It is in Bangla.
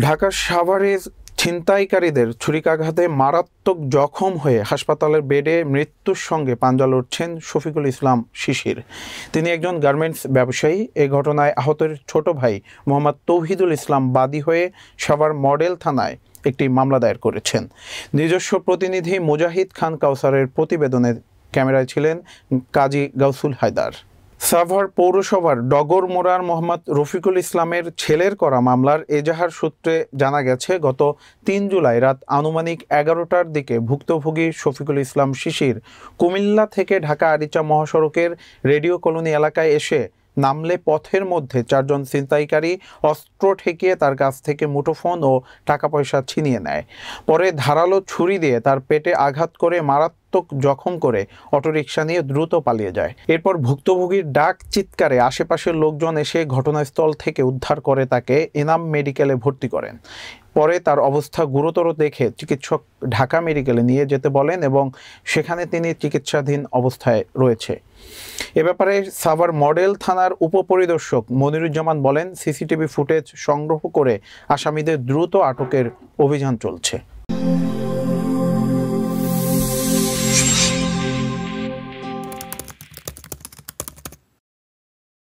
ঢাকার সাভারে ছিনতাইকারীদের ছুরিকাঘাতে মারাত্মক জখম হয়ে হাসপাতালের বেডে মৃত্যুর সঙ্গে পাঞ্জা লড়ছেন শফিকুল ইসলাম শিশির। তিনি একজন গার্মেন্টস ব্যবসায়ী। এ ঘটনায় আহতের ছোট ভাই মোহাম্মদ তৌহিদুল ইসলাম বাদী হয়ে সাভার মডেল থানায় একটি মামলা দায়ের করেছেন। নিজস্ব প্রতিনিধি মুজাহিদ খান কাউসারের প্রতিবেদনের ক্যামেরায় ছিলেন কাজী গাউসুল হায়দার। সাভার পৌরসভার ডগরমোড়ার মোহাম্মদ রফিকুল ইসলামের ছেলের করা মামলার এজাহার সূত্রে জানা গেছে, গত ৩ জুলাই রাত আনুমানিক ১১টার দিকে ভুক্তভোগী শফিকুল ইসলাম শিশির কুমিল্লা থেকে ঢাকা আরিচা মহাসড়কের রেডিও কলোনি এলাকায় এসে নামলে পথের মধ্যে ৪ জন ছিনতাইকারী অস্ত্র ঠেকিয়ে তার কাছ থেকে মুঠোফোন ও টাকা পয়সা ছিনিয়ে নেয়। পরে ধারালো ছুরি দিয়ে তার পেটে আঘাত করে মারাত্মক জখম করে অটোরিকশা নিয়ে দ্রুত পালিয়ে যায়। এরপর ভুক্তভোগীর ডাক চিৎকারে আশেপাশের লোকজন এসে ঘটনাস্থল থেকে উদ্ধার করে তাকে এনাম মেডিকেলে ভর্তি করেন। পরে তার অবস্থা গুরুতর দেখে চিকিৎসক ঢাকা মেডিকেলে নিয়ে যেতে বলেন এবং সেখানে তিনি চিকিৎসাধীন অবস্থায় রয়েছে। এ ব্যাপারে সাভার মডেল থানার উপপরিদর্শক মনিরুজ্জামান বলেন, সিসিটিভি ফুটেজ সংগ্রহ করে আসামিদের দ্রুত আটকের অভিযান চলছে।